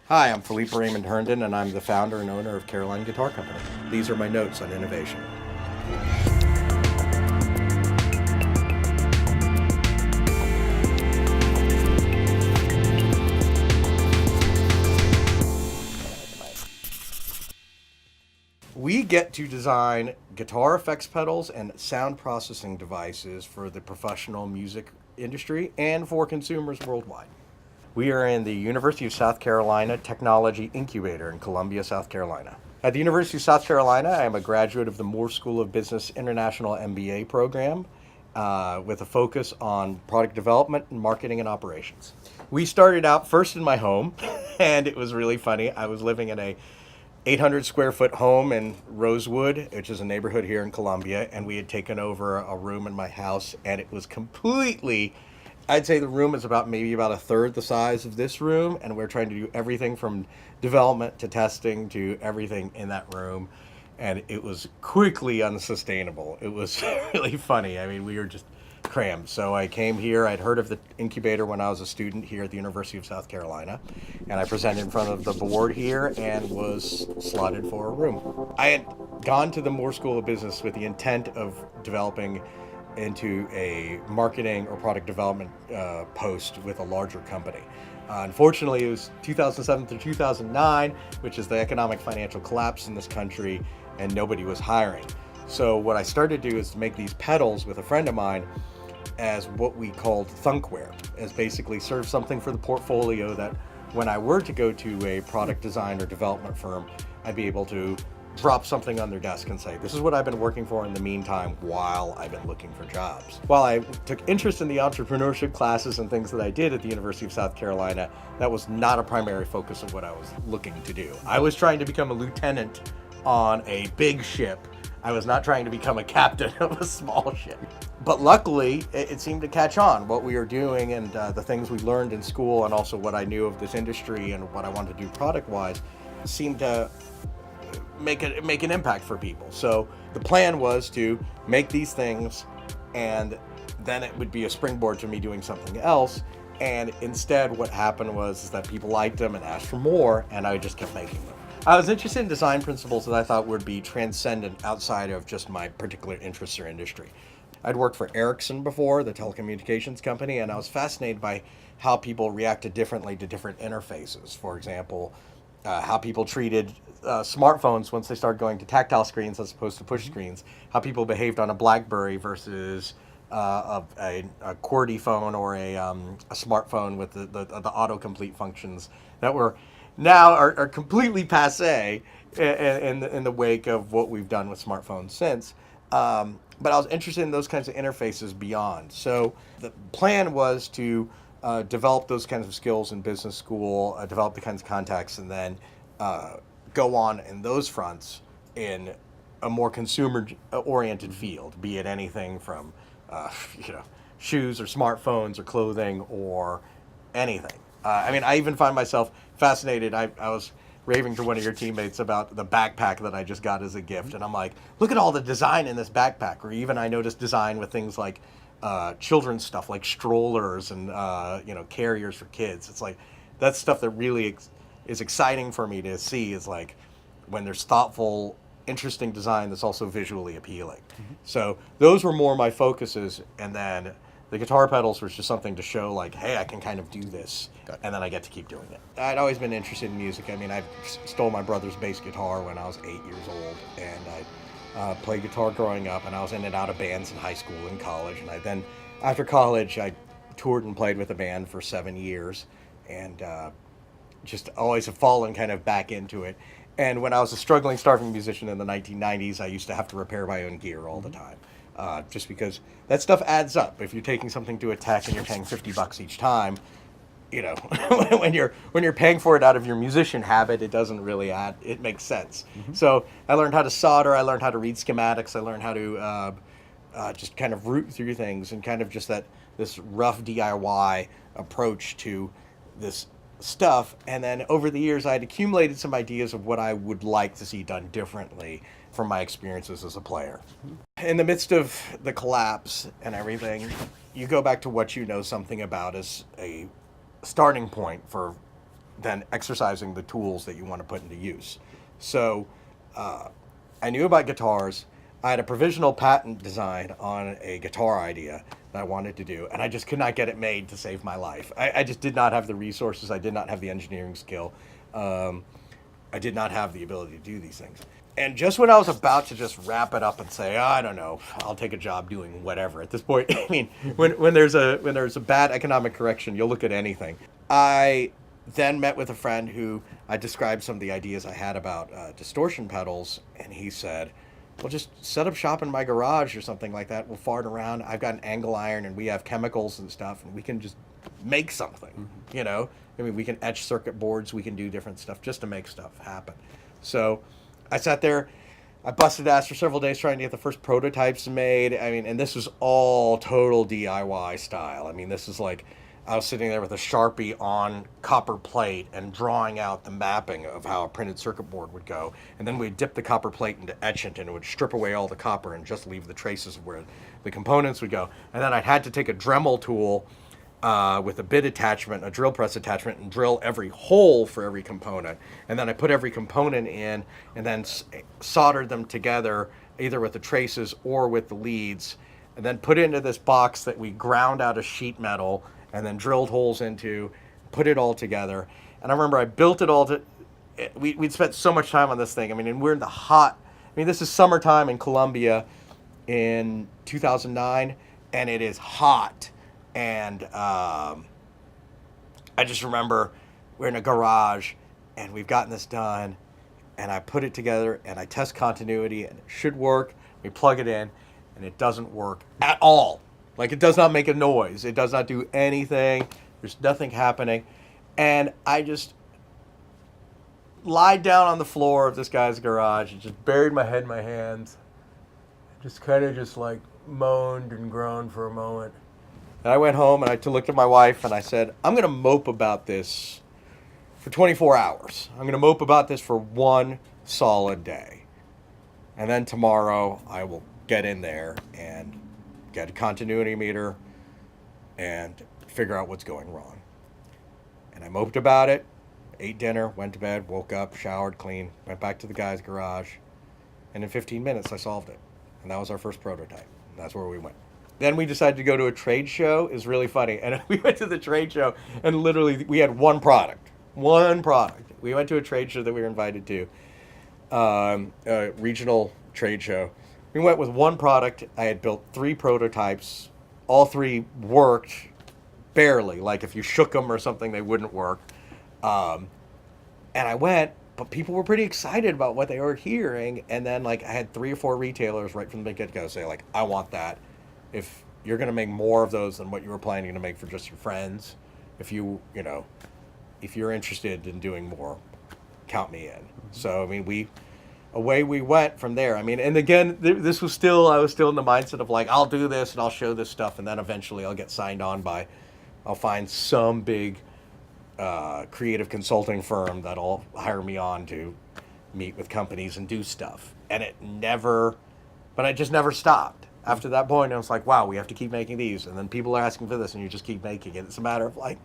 Hi, I'm Philippe Herndon, and I'm the founder and owner of Caroline Guitar Company. These are my notes on innovation. We get to design guitar effects pedals and sound processing devices for the professional music industry and for consumers worldwide. We are in the University of South Carolina Technology Incubator in Columbia, South Carolina. At the University of South Carolina, I am a graduate of the Moore School of Business International MBA program with a focus on product development and marketing and operations. We started out first in my home, and it was really funny. I was living in a 800 square foot home in Rosewood, which is a neighborhood here in Columbia, and we had taken over a room in my house, and it was completely, I'd say the room is maybe about a third the size of this room, and we're trying to do everything from development to testing to everything in that room, and it was quickly unsustainable. It was really funny. I mean, we were just crammed. So I came here. I'd heard of the incubator when I was a student here at the University of South Carolina, and I presented in front of the board here and was slotted for a room. I had gone to the Moore School of Business with the intent of developing into a marketing or product development post with a larger company. Unfortunately, it was 2007 through 2009, which is the economic financial collapse in this country, and nobody was hiring. So what I started to do is to make these pedals with a friend of mine as what we called thunkware, as basically serve something for the portfolio that when I were to go to a product design or development firm, I'd be able to drop something on their desk and say, this is what I've been working for in the meantime while I've been looking for jobs. While I took interest in the entrepreneurship classes and things that I did at the University of South Carolina, that was not a primary focus of what I was looking to do. I was trying to become a lieutenant on a big ship. I was not trying to become a captain of a small ship. But luckily, it seemed to catch on. What we were doing and the things we learned in school, and also what I knew of this industry and what I wanted to do product-wise, seemed to make an impact for people. So the plan was to make these things, and then it would be a springboard to me doing something else. And instead, what happened was that people liked them and asked for more, and I just kept making them. I was interested in design principles that I thought would be transcendent outside of just my particular interests or industry. I'd worked for Ericsson before, the telecommunications company, and I was fascinated by how people reacted differently to different interfaces. For example, how people treated smartphones once they started going to tactile screens as opposed to push screens, how people behaved on a BlackBerry versus a QWERTY phone or a smartphone with the autocomplete functions that were now are completely passé in the wake of what we've done with smartphones since. But I was interested in those kinds of interfaces beyond. So the plan was to develop those kinds of skills in business school, develop the kinds of contacts, and then go on in those fronts in a more consumer-oriented field, be it anything from shoes or smartphones or clothing or anything. I even find myself fascinated. I was raving to one of your teammates about the backpack that I just got as a gift, and I'm like, look at all the design in this backpack. Or even I noticed design with things like children's stuff, like strollers and carriers for kids. It's like that's stuff that really is exciting for me to see. Is like when there's thoughtful, interesting design that's also visually appealing. Mm-hmm. So those were more my focuses, and then the guitar pedals was just something to show, like, hey, I can kind of do this, and then I get to keep doing it. I'd always been interested in music. I mean, I stole my brother's bass guitar when I was 8 years old, and I played guitar growing up, and I was in and out of bands in high school and college, and after college, I toured and played with a band for 7 years, and just always have fallen kind of back into it. And when I was a struggling, starving musician in the 1990s, I used to have to repair my own gear all the time. Just because that stuff adds up. If you're taking something to a tech and you're paying $50 each time, when you're paying for it out of your musician habit, it doesn't really add. It makes sense. Mm-hmm. So I learned how to solder. I learned how to read schematics. I learned how to just kind of root through things and kind of just this rough DIY approach to this stuff. And then over the years, I had accumulated some ideas of what I would like to see done differently from my experiences as a player. In the midst of the collapse and everything, you go back to what you know something about as a starting point for than exercising the tools that you want to put into use. So I knew about guitars. I had a provisional patent design on a guitar idea that I wanted to do, and I just could not get it made to save my life. I just did not have the resources. I did not have the engineering skill. I did not have the ability to do these things. And just when I was about to just wrap it up and say, oh, I don't know, I'll take a job doing whatever. At this point, I mean, when there's a bad economic correction, you'll look at anything. I then met with a friend who I described some of the ideas I had about distortion pedals, and he said, well, just set up shop in my garage or something like that. We'll fart around. I've got an angle iron, and we have chemicals and stuff, and we can just make something, you know? I mean, we can etch circuit boards. We can do different stuff just to make stuff happen. So I sat there. I busted ass for several days trying to get the first prototypes made. I mean, and this was all total DIY style. I mean, this is like I was sitting there with a Sharpie on copper plate and drawing out the mapping of how a printed circuit board would go. And then we'd dip the copper plate into etchant, and it would strip away all the copper and just leave the traces of where the components would go. And then I had to take a Dremel tool with a bit attachment, a drill press attachment, and drill every hole for every component. And then I put every component in and then soldered them together either with the traces or with the leads, and then put it into this box that we ground out of sheet metal and then drilled holes into, put it all together. And I remember I built it all to, we'd spent so much time on this thing. I mean, and we're in the hot, I mean, this is summertime in Columbia in 2009, and it is hot. And I just remember we're in a garage, and we've gotten this done, and I put it together, and I test continuity, and it should work. We plug it in, and it doesn't work at all. Like, it does not make a noise. It does not do anything. There's nothing happening. And I just lied down on the floor of this guy's garage and just buried my head in my hands. Just kind of just like moaned and groaned for a moment. And I went home and I looked at my wife and I said, I'm going to mope about this for 24 hours. I'm going to mope about this for one solid day. And then tomorrow I will get in there and get a continuity meter and figure out what's going wrong. And I moped about it, ate dinner, went to bed, woke up, showered, cleaned, went back to the guy's garage. And in 15 minutes I solved it. And that was our first prototype. And that's where we went. Then we decided to go to a trade show. It was really funny. And we went to the trade show, and literally we had one product. One product. We went to a trade show that we were invited to, a regional trade show. We went with one product. I had built 3 prototypes. All 3 worked barely. Like if you shook them or something, they wouldn't work. And I went, but people were pretty excited about what they were hearing. And then like I had 3 or 4 retailers right from the get-go say like, I want that. If you're going to make more of those than what you were planning to make for just your friends, if if you're interested in doing more, count me in. Mm-hmm. So, I mean, away we went from there. I mean, and again, I was still in the mindset of like, I'll do this and I'll show this stuff. And then eventually I'll get signed on I'll find some big creative consulting firm that'll hire me on to meet with companies and do stuff. And but I just never stopped. After that point, I was like, wow, we have to keep making these. And then people are asking for this, and you just keep making it. It's a matter of like,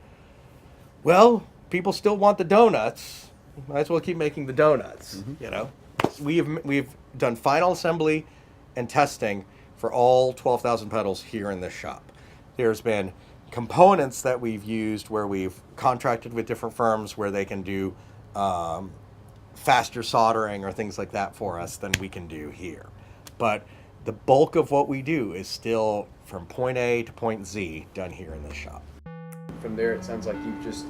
well, people still want the donuts. Might as well keep making the donuts, We've done final assembly and testing for all 12,000 pedals here in this shop. There's been components that we've used where we've contracted with different firms where they can do faster soldering or things like that for us than we can do here. But the bulk of what we do is still from point A to point Z done here in this shop. From there, it sounds like you've just,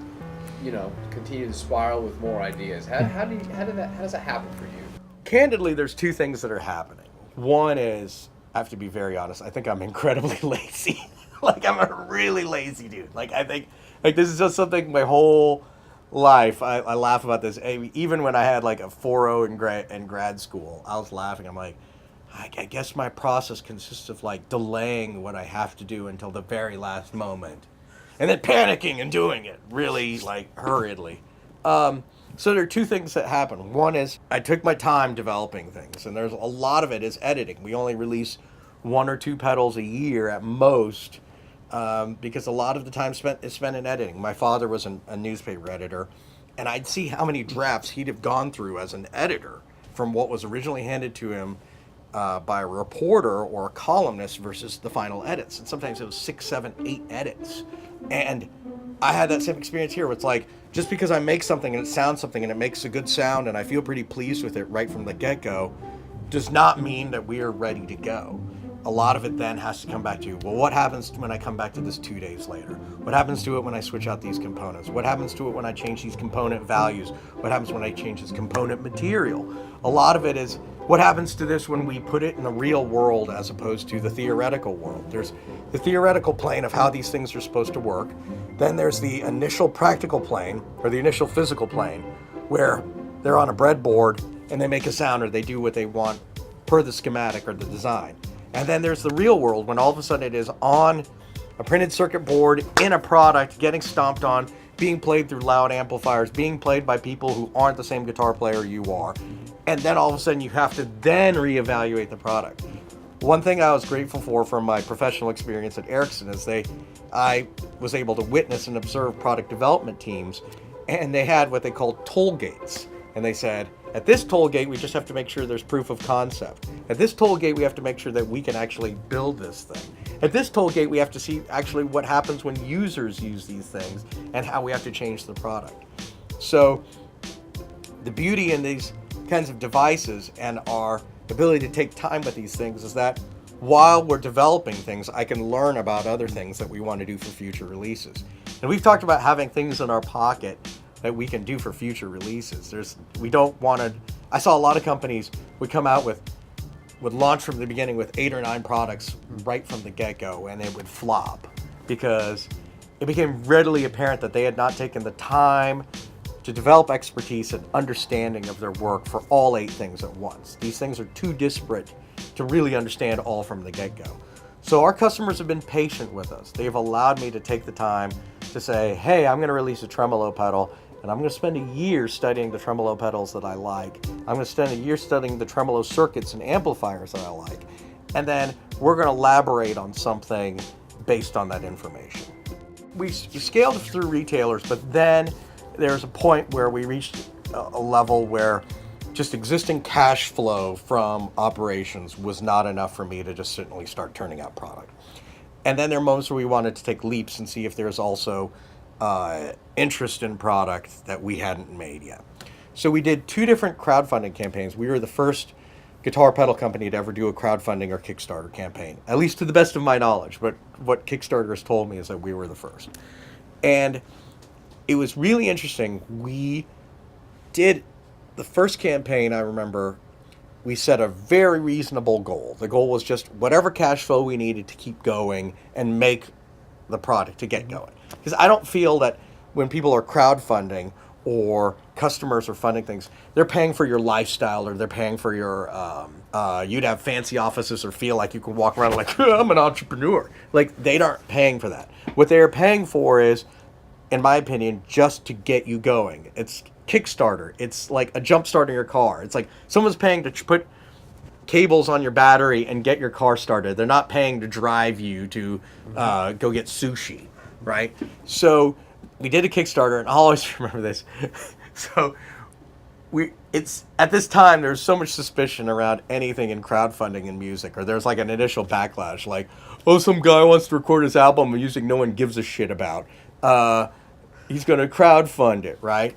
continue to spiral with more ideas. How does that happen for you? Candidly, there's 2 things that are happening. One is, I have to be very honest, I think I'm incredibly lazy. Like, I'm a really lazy dude. Like, I think, this is just something my whole life, I laugh about this. Even when I had, like, a 4.0 in grad school, I was laughing. I'm like, I guess my process consists of, like, delaying what I have to do until the very last moment. And then panicking and doing it really, like, hurriedly. So there are 2 things that happen. One is I took my time developing things, and there's a lot of it is editing. We only release 1 or 2 pedals a year at most, because a lot of the time is spent in editing. My father was a newspaper editor, and I'd see how many drafts he'd have gone through as an editor from what was originally handed to him by a reporter or a columnist versus the final edits. And sometimes it was 6, 7, 8 edits. And I had that same experience here. Where it's like, just because I make something and it sounds something and it makes a good sound and I feel pretty pleased with it right from the get-go, does not mean that we are ready to go. A lot of it then has to come back to, well, what happens when I come back to this 2 days later? What happens to it when I switch out these components? What happens to it when I change these component values? What happens when I change this component material? A lot of it is, what happens to this when we put it in the real world as opposed to the theoretical world? There's the theoretical plane of how these things are supposed to work. Then there's the initial practical plane, or the initial physical plane, where they're on a breadboard and they make a sound or they do what they want per the schematic or the design. And then there's the real world, when all of a sudden it is on a printed circuit board, in a product, getting stomped on, being played through loud amplifiers, being played by people who aren't the same guitar player you are. And then all of a sudden you have to then reevaluate the product. One thing I was grateful for from my professional experience at Ericsson is I was able to witness and observe product development teams, and they had what they called toll gates. And they said, at this toll gate, we just have to make sure there's proof of concept. At this toll gate, we have to make sure that we can actually build this thing. At this toll gate, we have to see actually what happens when users use these things and how we have to change the product. So the beauty in these kinds of devices and our ability to take time with these things is that while we're developing things, I can learn about other things that we want to do for future releases. And we've talked about having things in our pocket that we can do for future releases. We don't want to. I saw a lot of companies would come out would launch from the beginning with 8 or 9 products right from the get-go, and it would flop because it became readily apparent that they had not taken the time to develop expertise and understanding of their work for all 8 things at once. These things are too disparate to really understand all from the get-go. So our customers have been patient with us. They've allowed me to take the time to say, hey, I'm going to release a tremolo pedal, and I'm going to spend a year studying the tremolo pedals that I like. I'm going to spend a year studying the tremolo circuits and amplifiers that I like. And then we're going to elaborate on something based on that information. We scaled through retailers, but then there's a point where we reached a level where just existing cash flow from operations was not enough for me to just certainly start turning out product. And then there are moments where we wanted to take leaps and see if there's also interest in product that we hadn't made yet. So we did 2 different crowdfunding campaigns. We were the first guitar pedal company to ever do a crowdfunding or Kickstarter campaign, at least to the best of my knowledge. But what Kickstarter has told me is that we were the first. And it was really interesting. We did the first campaign, I remember, we set a very reasonable goal. The goal was just whatever cash flow we needed to keep going and make the product to get going. Because I don't feel that when people are crowdfunding or customers are funding things, they're paying for your lifestyle or they're paying for your, you'd have fancy offices or feel like you can walk around like, I'm an entrepreneur. Like, they aren't paying for that. What they're paying for is, in my opinion, just to get you going. It's Kickstarter. It's like a jump start in your car. It's like someone's paying to put cables on your battery and get your car started. They're not paying to drive you to go get sushi, right? So we did a Kickstarter, and I'll always remember this. So it's at this time there's so much suspicion around anything in crowdfunding in music, or there's like an initial backlash, like, oh, some guy wants to record his album of music no one gives a shit about. He's going to crowdfund it, right?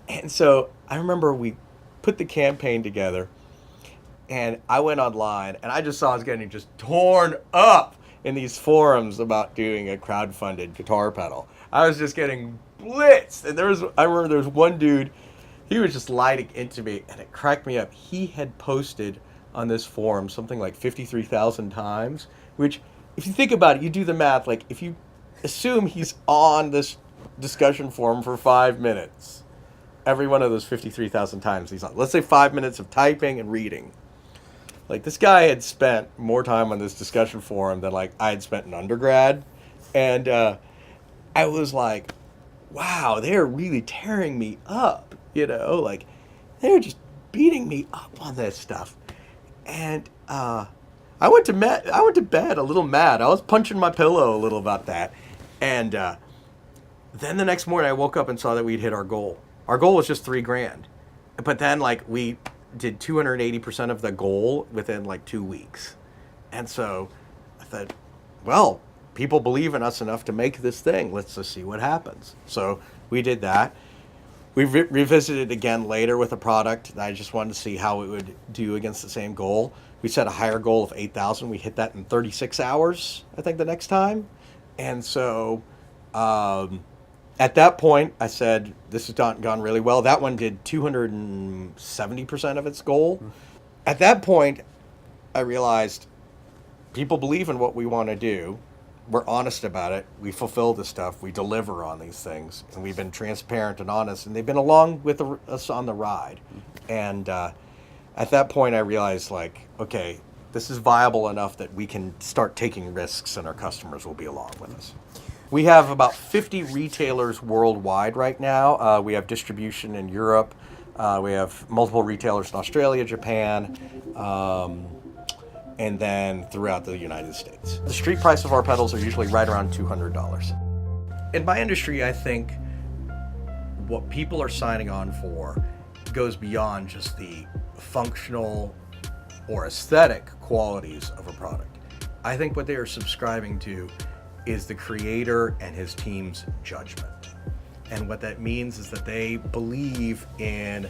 And so I remember we put the campaign together, and I went online, and I just saw I was getting just torn up in these forums about doing a crowdfunded guitar pedal. I was just getting blitzed. And I remember there was one dude, he was just lighting into me, and it cracked me up. He had posted on this forum something like 53,000 times, which, if you think about it, you do the math, like, if you assume he's on this discussion forum for 5 minutes, every one of those 53,000 times he's on. Let's say 5 minutes of typing and reading. Like, this guy had spent more time on this discussion forum than, like, I had spent in undergrad. And I was like, wow, they're really tearing me up, you know? Like, they're just beating me up on this stuff. And I went to bed a little mad. I was punching my pillow a little about that. And then the next morning I woke up and saw that we'd hit our goal. Our goal was just $3,000. But then like we did 280% of the goal within like 2 weeks. And so I thought, well, people believe in us enough to make this thing. Let's just see what happens. So we did that. We revisited again later with a product that I just wanted to see how it would do against the same goal. We set a higher goal of 8,000. We hit that in 36 hours, I think, the next time. And so at that point, I said, this has gone really well. That one did 270% of its goal. At that point, I realized people believe in what we want to do. We're honest about it. We fulfill the stuff. We deliver on these things. And we've been transparent and honest. And they've been along with us on the ride. And at that point, I realized, like, okay, this is viable enough that we can start taking risks and our customers will be along with us. We have about 50 retailers worldwide right now. We have distribution in Europe. We have multiple retailers in Australia, Japan, and then throughout the United States. The street price of our pedals are usually right around $200. In my industry, I think what people are signing on for goes beyond just the functional or aesthetic qualities of a product. I think what they are subscribing to is the creator and his team's judgment. And what that means is that they believe in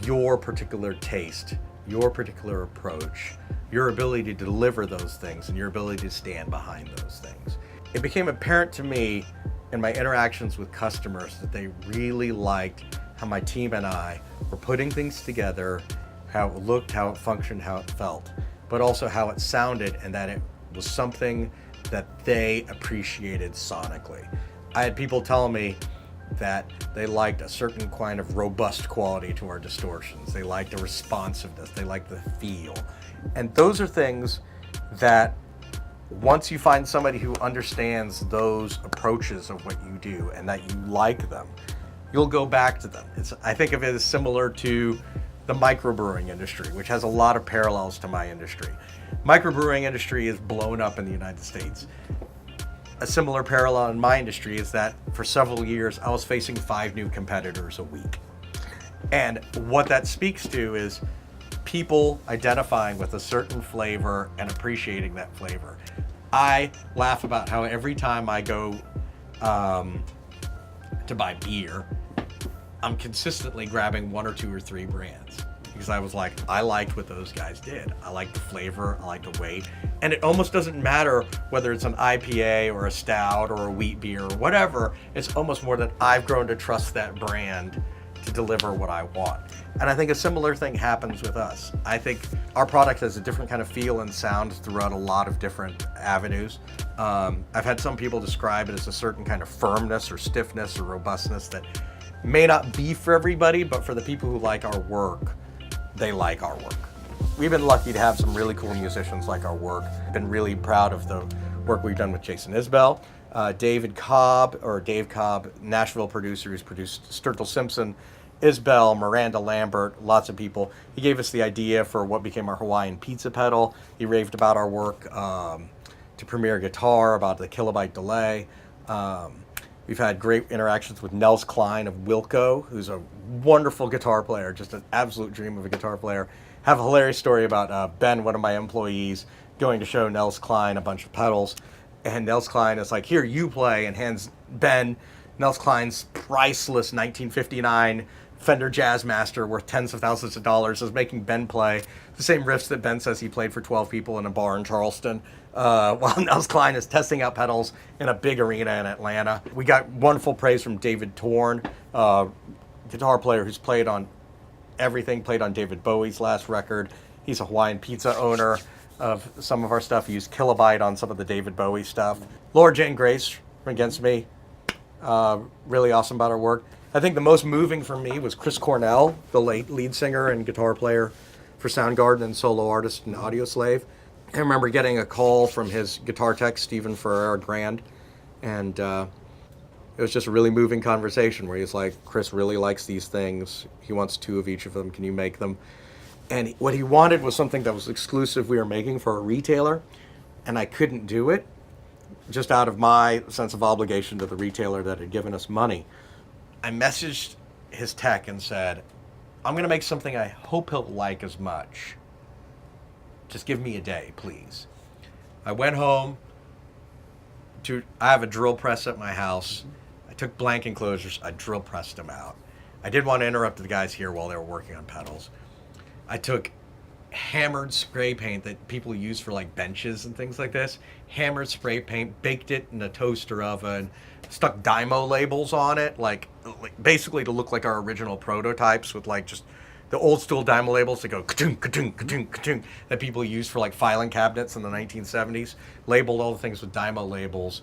your particular taste, your particular approach, your ability to deliver those things, and your ability to stand behind those things. It became apparent to me in my interactions with customers that they really liked how my team and I were putting things together, how it looked, how it functioned, how it felt, but also how it sounded, and that it was something that they appreciated sonically. I had people tell me that they liked a certain kind of robust quality to our distortions. They liked the responsiveness. They liked the feel. And those are things that once you find somebody who understands those approaches of what you do and that you like them, you'll go back to them. I think of it as similar to the microbrewing industry, which has a lot of parallels to my industry. Microbrewing industry is blown up in the United States. A similar parallel in my industry is that for several years, I was facing 5 new competitors a week. And what that speaks to is people identifying with a certain flavor and appreciating that flavor. I laugh about how every time I go to buy beer, I'm consistently grabbing 1 or 2 or 3 brands. Because I was like, I liked what those guys did. I like the flavor, I like the weight. And it almost doesn't matter whether it's an IPA or a stout or a wheat beer or whatever. It's almost more that I've grown to trust that brand to deliver what I want. And I think a similar thing happens with us. I think our product has a different kind of feel and sound throughout a lot of different avenues. I've had some people describe it as a certain kind of firmness or stiffness or robustness that may not be for everybody, but for the people who like our work, they like our work. We've been lucky to have some really cool musicians like our work. Been really proud of the work we've done with Jason Isbell, Dave Cobb, Nashville producer who's produced Sturgill Simpson, Isbell, Miranda Lambert, lots of people. He gave us the idea for what became our Hawaiian pizza pedal. He raved about our work to Premier Guitar, about the kilobyte delay. We've had great interactions with Nels Cline of Wilco, who's a wonderful guitar player, just an absolute dream of a guitar player. Have a hilarious story about Ben, one of my employees, going to show Nels Cline a bunch of pedals. And Nels Cline is like, here, you play, and hands Ben Nels Cline's priceless 1959 Fender Jazzmaster worth tens of thousands of dollars, is making Ben play the same riffs that Ben says he played for 12 people in a bar in Charleston, while Nels Cline is testing out pedals in a big arena in Atlanta. We got wonderful praise from David Torn, guitar player who's played on everything, played on David Bowie's last record. He's a Hawaiian Pizza owner of some of our stuff. He used Kilobyte on some of the David Bowie stuff. Laura Jane Grace from Against Me, really awesome about her work. I think the most moving for me was Chris Cornell, the late lead singer and guitar player for Soundgarden and solo artist in Audioslave. I remember getting a call from his guitar tech, Stephen Ferrer Grand, and it was just a really moving conversation where he's like, Chris really likes these things. He wants 2 of each of them. Can you make them? And what he wanted was something that was exclusive we were making for a retailer, and I couldn't do it just out of my sense of obligation to the retailer that had given us money. I messaged his tech and said, I'm going to make something I hope he'll like as much. Just give me a day, please. I went home. I have a drill press at my house. I took blank enclosures. I drill pressed them out. I didn't want to interrupt the guys here while they were working on pedals. I took hammered spray paint that people use for like benches and things like this. Hammered spray paint, baked it in a toaster oven, stuck Dymo labels on it, like basically to look like our original prototypes with like just the old school Dymo labels that go ka-tung, ka-tung, ka-tung, ka-tung, that people used for like filing cabinets in the 1970s. Labeled all the things with Dymo labels,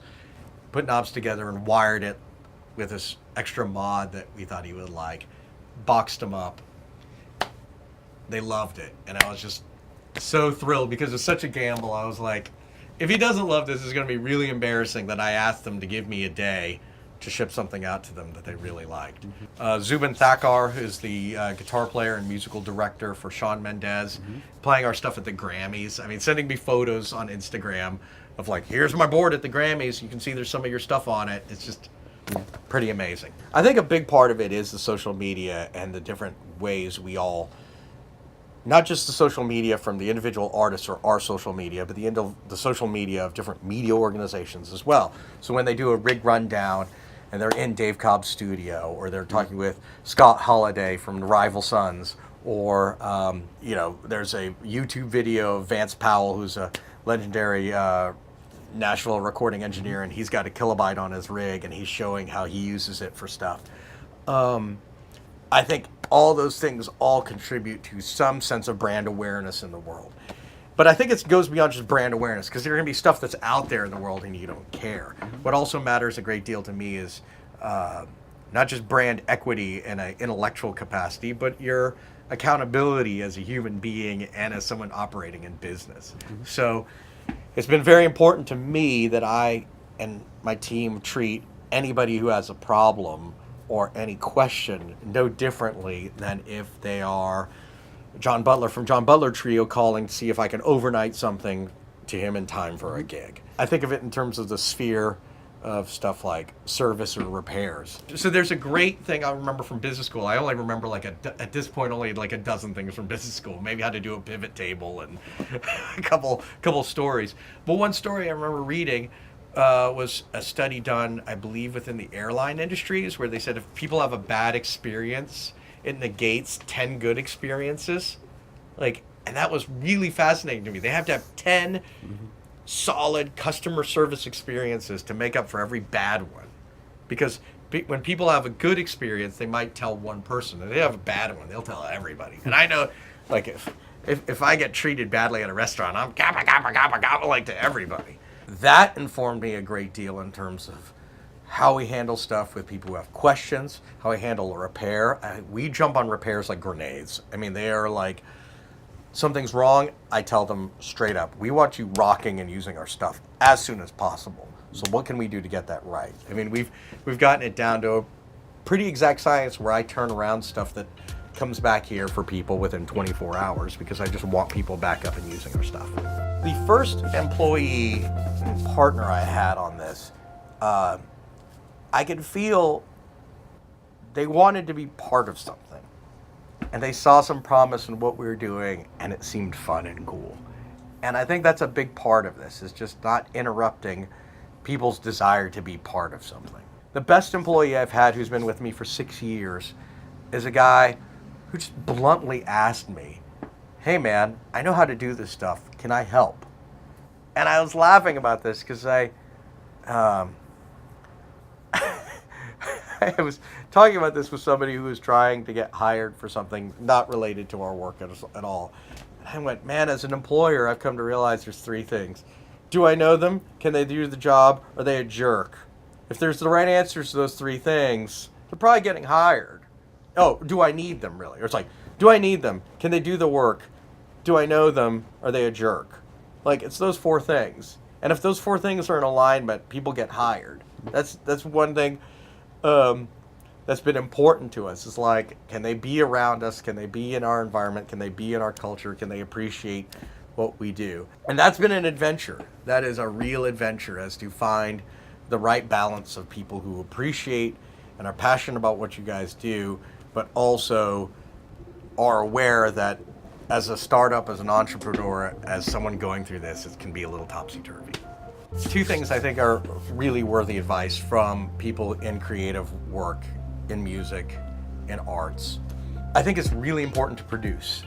put knobs together and wired it with this extra mod that we thought he would like. Boxed them up. They loved it. And I was just so thrilled because it's such a gamble. I was like, if he doesn't love this, it's going to be really embarrassing that I asked them to give me a day to ship something out to them that they really liked. Zubin Thakkar is the guitar player and musical director for Shawn Mendes, playing our stuff at the Grammys. I mean, sending me photos on Instagram of like, here's my board at the Grammys. You can see there's some of your stuff on it. It's just pretty amazing. I think a big part of it is the social media and the different ways we all, not just the social media from the individual artists or our social media, but the social media of different media organizations as well. So when they do a rig rundown and they're in Dave Cobb's studio, or they're talking with Scott Holiday from the Rival Sons, or there's a YouTube video of Vance Powell, who's a legendary Nashville recording engineer, and he's got a kilobyte on his rig, and he's showing how he uses it for stuff. I think all those things all contribute to some sense of brand awareness in the world. But I think it goes beyond just brand awareness, because there's going to be stuff that's out there in the world and you don't care. What also matters a great deal to me is not just brand equity in an intellectual capacity, but your accountability as a human being and as someone operating in business. So it's been very important to me that I and my team treat anybody who has a problem or any question no differently than if they are John Butler from John Butler Trio calling to see if I can overnight something to him in time for a gig. I think of it in terms of the sphere of stuff like service or repairs. So there's a great thing I remember from business school. I only remember at this point only like a dozen things from business school. Maybe how to do a pivot table and a couple stories. But one story I remember reading was a study done, I believe, within the airline industries, where they said if people have a bad experience, it negates 10 good experiences. And that was really fascinating to me. They have to have 10 solid customer service experiences to make up for every bad one. Because when people have a good experience, they might tell one person. If they have a bad one, they'll tell everybody. And I know, if I get treated badly at a restaurant, I'm gabba, gabba, gabba, gabba, to everybody. That informed me a great deal in terms of how we handle stuff with people who have questions, how we handle a repair. We jump on repairs like grenades. I mean, they are like, something's wrong, I tell them straight up, we want you rocking and using our stuff as soon as possible. So what can we do to get that right? I mean, we've gotten it down to a pretty exact science where I turn around stuff that comes back here for people within 24 hours because I just want people back up and using our stuff. The first employee and partner I had on this, I could feel they wanted to be part of something. And they saw some promise in what we were doing, and it seemed fun and cool. And I think that's a big part of this, is just not interrupting people's desire to be part of something. The best employee I've had who's been with me for 6 years is a guy who just bluntly asked me, hey man, I know how to do this stuff. Can I help? And I was laughing about this because I was talking about this with somebody who was trying to get hired for something not related to our work at all. And I went, man, as an employer, I've come to realize there's 3 things. Do I know them? Can they do the job? Are they a jerk? If there's the right answers to those 3 things, they're probably getting hired. Oh, do I need them, really? Or it's like, do I need them? Can they do the work? Do I know them? Are they a jerk? It's those 4 things. And if those 4 things are in alignment, people get hired. That's one thing that's been important to us. Is can they be around us? Can they be in our environment? Can they be in our culture? Can they appreciate what we do? And that's been an adventure. That is a real adventure, as to find the right balance of people who appreciate and are passionate about what you guys do, but also are aware that as a startup, as an entrepreneur, as someone going through this, it can be a little topsy-turvy. Two things I think are really worthy advice from people in creative work, in music, in arts. I think it's really important to produce.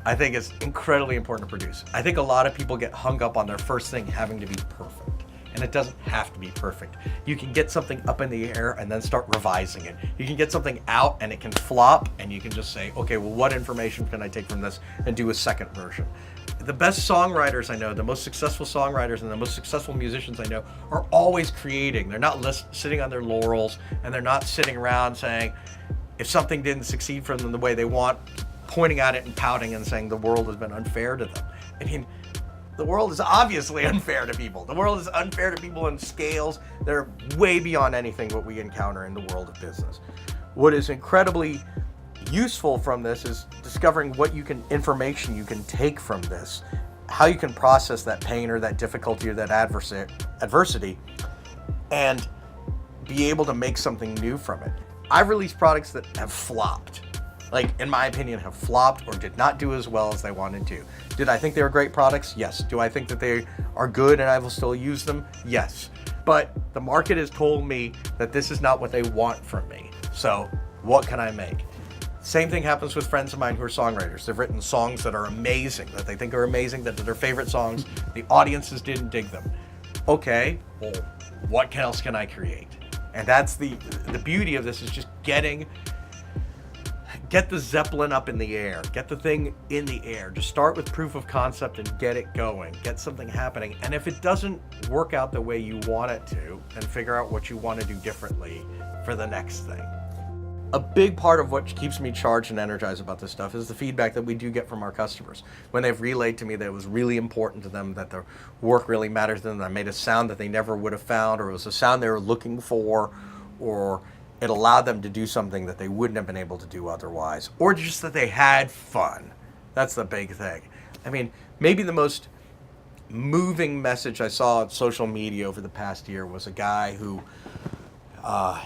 I think it's incredibly important to produce. I think a lot of people get hung up on their first thing having to be perfect. And it doesn't have to be perfect. You can get something up in the air and then start revising it. You can get something out and it can flop, and you can just say, okay, well, what information can I take from this and do a second version? The best songwriters I know, the most successful songwriters and the most successful musicians I know are always creating. They're not sitting on their laurels, and they're not sitting around saying, if something didn't succeed for them the way they want, pointing at it and pouting and saying the world has been unfair to them. I mean, the world is obviously unfair to people. The world is unfair to people in scales that are way beyond anything what we encounter in the world of business. What is incredibly useful from this is discovering what information you can take from this, how you can process that pain or that difficulty or that adversity, and be able to make something new from it. I've released products that have flopped. In my opinion, have flopped or did not do as well as they wanted to. Did I think they were great products? Yes. Do I think that they are good and I will still use them? Yes. But the market has told me that this is not what they want from me. So what can I make? Same thing happens with friends of mine who are songwriters. They've written songs that are amazing, that they think are amazing, that are their favorite songs. The audiences didn't dig them. Okay, well, what else can I create? And that's the beauty of this, is just get the Zeppelin up in the air, get the thing in the air. Just start with proof of concept and get it going, get something happening. And if it doesn't work out the way you want it to, then figure out what you want to do differently for the next thing. A big part of what keeps me charged and energized about this stuff is the feedback that we do get from our customers. When they've relayed to me that it was really important to them, that their work really matters to them, that I made a sound that they never would have found, or it was a sound they were looking for, or it allowed them to do something that they wouldn't have been able to do otherwise, or just that they had fun. That's the big thing. I mean, maybe the most moving message I saw on social media over the past year was a guy who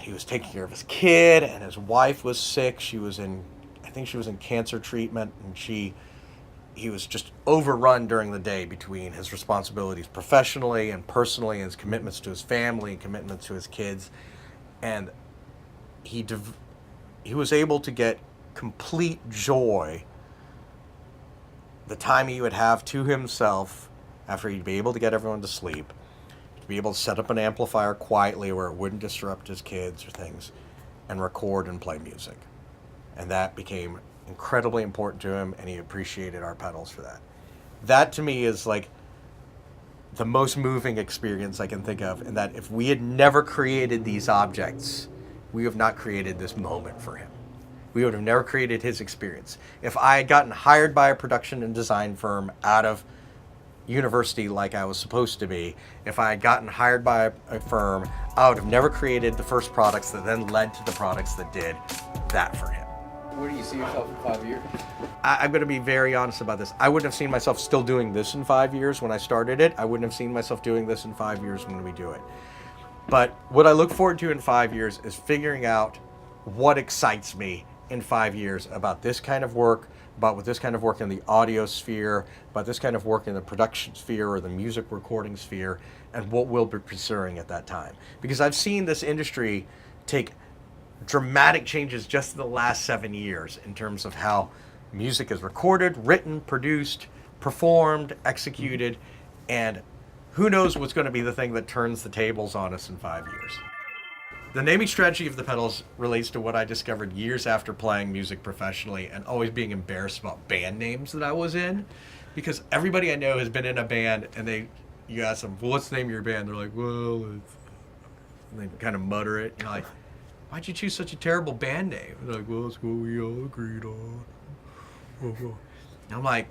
he was taking care of his kid, and his wife was sick. I think she was in cancer treatment, and he was just overrun during the day between his responsibilities professionally and personally, and his commitments to his family and commitments to his kids. And he was able to get complete joy the time he would have to himself after he'd be able to get everyone to sleep, to be able to set up an amplifier quietly where it wouldn't disrupt his kids or things, and record and play music. And that became incredibly important to him, and he appreciated our pedals for that. That to me is like the most moving experience I can think of, in that if we had never created these objects, we have not created this moment for him. We would have never created his experience. If I had gotten hired by a production and design firm out of university like I was supposed to be, if I had gotten hired by a firm, I would have never created the first products that then led to the products that did that for him. Where do you see yourself in 5 years? I'm going to be very honest about this. I wouldn't have seen myself still doing this in 5 years when I started it. I wouldn't have seen myself doing this in 5 years when we do it. But what I look forward to in 5 years is figuring out what excites me in 5 years about this kind of work, about what this kind of work in the audio sphere, about this kind of work in the production sphere or the music recording sphere, and what we'll be pursuing at that time. Because I've seen this industry take dramatic changes just in the last 7 years in terms of how music is recorded, written, produced, performed, executed, and who knows what's going to be the thing that turns the tables on us in 5 years. The naming strategy of the pedals relates to what I discovered years after playing music professionally and always being embarrassed about band names that I was in. Because everybody I know has been in a band, and you ask them, well, what's the name of your band? They're like, well, it's... And they kind of mutter it. You're like, why'd you choose such a terrible band name? They're like, well, it's what we all agreed on. And I'm like,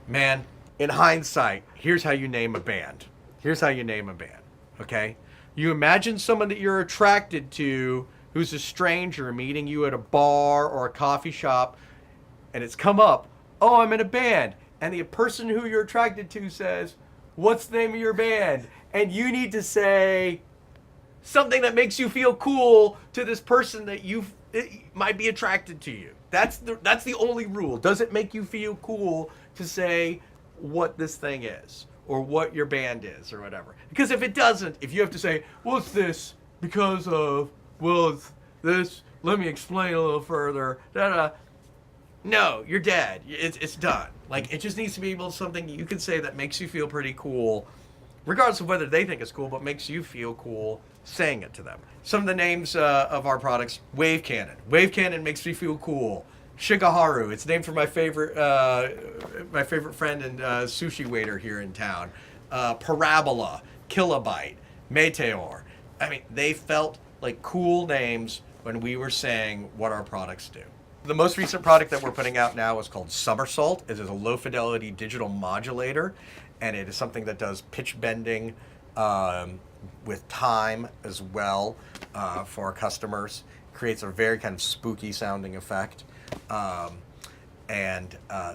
man, in hindsight, here's how you name a band. Here's how you name a band, okay? You imagine someone that you're attracted to who's a stranger meeting you at a bar or a coffee shop, and it's come up, oh, I'm in a band. And the person who you're attracted to says, what's the name of your band? And you need to say something that makes you feel cool to this person that you it might be attracted to you. That's the only rule. Does it make you feel cool to say what this thing is or what your band is or whatever? Because if it doesn't, if you have to say, well, it's this because of, well, it's this, let me explain a little further, no, you're dead. It's done. Like, it just needs to be able to something you can say that makes you feel pretty cool, regardless of whether they think it's cool, but makes you feel cool saying it to them. Some of the names of our products: Wave Cannon. Wave Cannon makes me feel cool. Shigaharu. It's named for my favorite friend and sushi waiter here in town. Parabola, Kilobyte, Meteor. I mean, they felt like cool names when we were saying what our products do. The most recent product that we're putting out now is called Somersault. It is a low-fidelity digital modulator, and it is something that does pitch bending with time as well for our customers. Creates a very kind of spooky sounding effect.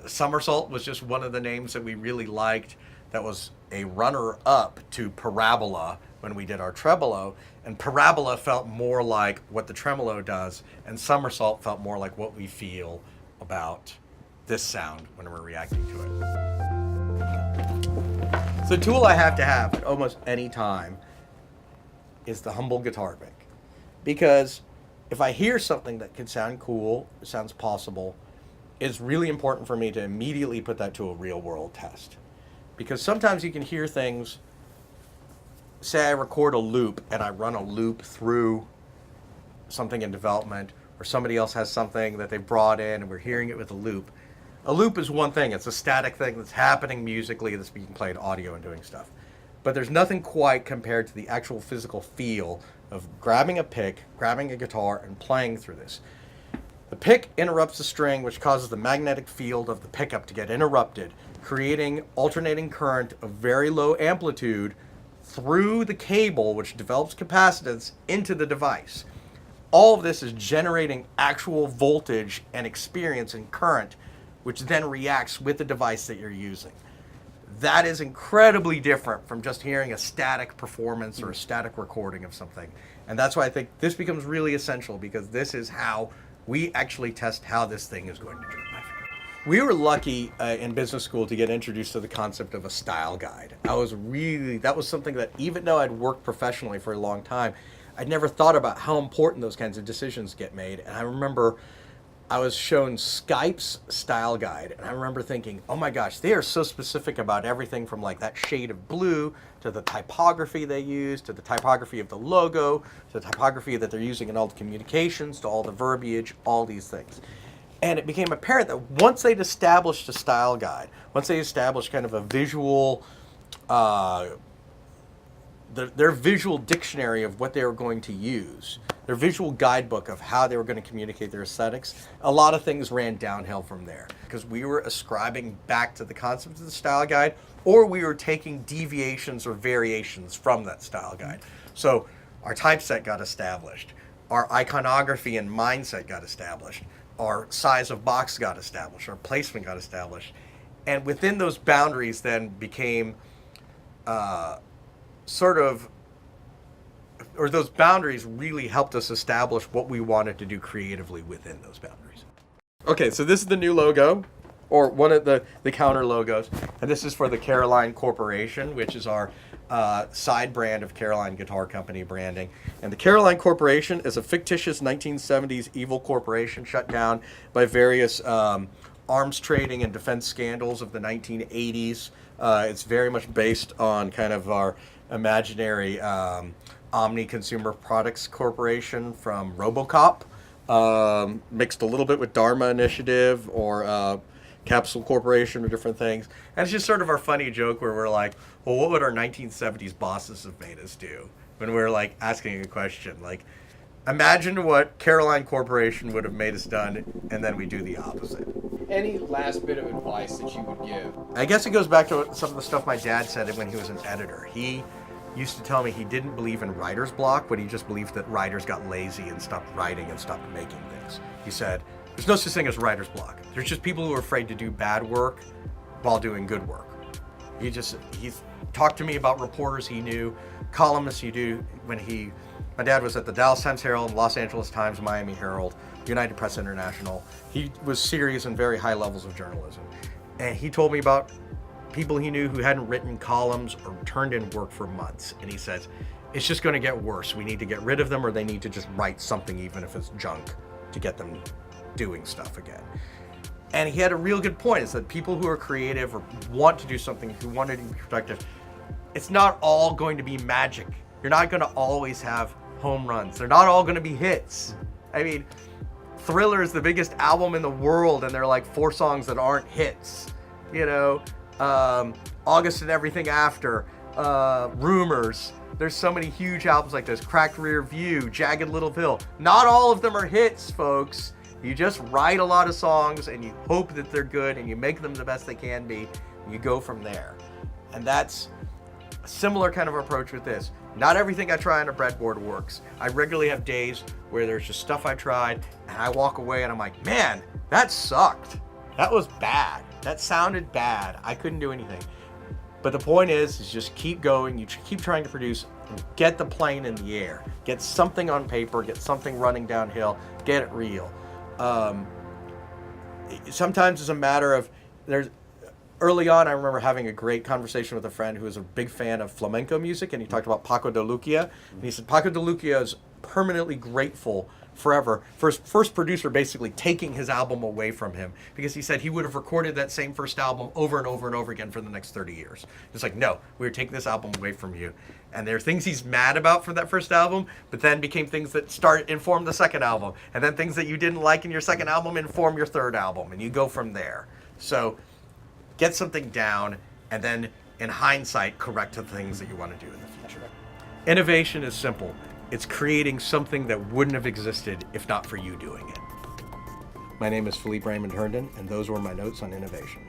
Somersault was just one of the names that we really liked. That was a runner-up to Parabola when we did our tremolo, and Parabola felt more like what the tremolo does, and Somersault felt more like what we feel about this sound when we're reacting to it. So the tool I have to have at almost any time is the humble guitar pick, because if I hear something that can sound cool, sounds possible, it's really important for me to immediately put that to a real world test. Because sometimes you can hear things, say I record a loop and I run a loop through something in development, or somebody else has something that they brought in and we're hearing it with a loop. A loop is one thing. It's a static thing that's happening musically that's being played audio and doing stuff. But there's nothing quite compared to the actual physical feel of grabbing a pick, grabbing a guitar, and playing through this. The pick interrupts the string, which causes the magnetic field of the pickup to get interrupted, creating alternating current of very low amplitude through the cable, which develops capacitance into the device. All of this is generating actual voltage and experience and current, which then reacts with the device that you're using. That is incredibly different from just hearing a static performance or a static recording of something. And that's why I think this becomes really essential, because this is how we actually test how this thing is going to drive. We were lucky in business school to get introduced to the concept of a style guide. That was something that, even though I'd worked professionally for a long time, I'd never thought about how important those kinds of decisions get made. And I remember I was shown Skype's style guide, and I remember thinking, oh my gosh, they are so specific about everything from like that shade of blue to the typography they use, to the typography of the logo, to the typography that they're using in all the communications, to all the verbiage, all these things. And it became apparent that once they'd established a style guide, once they established kind of a visual, their visual dictionary of what they were going to use, their visual guidebook of how they were going to communicate their aesthetics, a lot of things ran downhill from there, because we were ascribing back to the concept of the style guide, or we were taking deviations or variations from that style guide. So our typeset got established, our iconography and mindset got established, our size of box got established, our placement got established, and within those boundaries then became those boundaries really helped us establish what we wanted to do creatively within those boundaries. Okay, so this is the new logo, or one of the counter logos, and this is for the Caroline Corporation, which is our side brand of Caroline Guitar Company branding. And the Caroline Corporation is a fictitious 1970s evil corporation shut down by various arms trading and defense scandals of the 1980s. It's very much based on kind of our imaginary Omni Consumer Products Corporation from RoboCop, mixed a little bit with Dharma Initiative or Capsule Corporation or different things. And it's just sort of our funny joke where we're like, well, what would our 1970s bosses have made us do? When we're like asking a question, like, imagine what Caroline Corporation would have made us done, and then we do the opposite. Any last bit of advice that you would give? I guess it goes back to some of the stuff my dad said when he was an editor. He used to tell me he didn't believe in writer's block, but he just believed that writers got lazy and stopped writing and stopped making things. He said, there's no such thing as writer's block. There's just people who are afraid to do bad work while doing good work. He's talked to me about reporters he knew, columnists he knew my dad was at the Dallas Times-Herald, Los Angeles Times, Miami Herald, United Press International. He was serious in very high levels of journalism. And he told me about people he knew who hadn't written columns or turned in work for months. And he says, it's just going to get worse. We need to get rid of them, or they need to just write something, even if it's junk, to get them doing stuff again. And he had a real good point. It's that people who are creative or want to do something, who want to be productive, it's not all going to be magic. You're not going to always have home runs. They're not all going to be hits. I mean, Thriller is the biggest album in the world, and there are like 4 songs that aren't hits. You know, August and Everything After, Rumors. There's so many huge albums like this. Cracked Rear View, Jagged Little Pill. Not all of them are hits, folks. You just write a lot of songs, and you hope that they're good, and you make them the best they can be, and you go from there. And that's a similar kind of approach with this. Not everything I try on a breadboard works. I regularly have days where there's just stuff I tried, and I walk away and I'm like, man, that sucked. That was bad. That sounded bad. I couldn't do anything. But the point is just keep going. You keep trying to produce and get the plane in the air. Get something on paper. Get something running downhill. Get it real. Sometimes it's a matter of early on, I remember having a great conversation with a friend who was a big fan of flamenco music, and he talked about Paco de Lucia. And he said Paco de Lucia is permanently grateful forever for his first producer basically taking his album away from him, because he said he would have recorded that same first album over and over and over again for the next 30 years. It's like, no, we're taking this album away from you. And there are things he's mad about from that first album, but then became things that inform the second album. And then things that you didn't like in your second album inform your third album, and you go from there. So get something down, and then, in hindsight, correct the things that you want to do in the future. Innovation is simple. It's creating something that wouldn't have existed if not for you doing it. My name is Philippe Herndon, and those were my notes on innovation.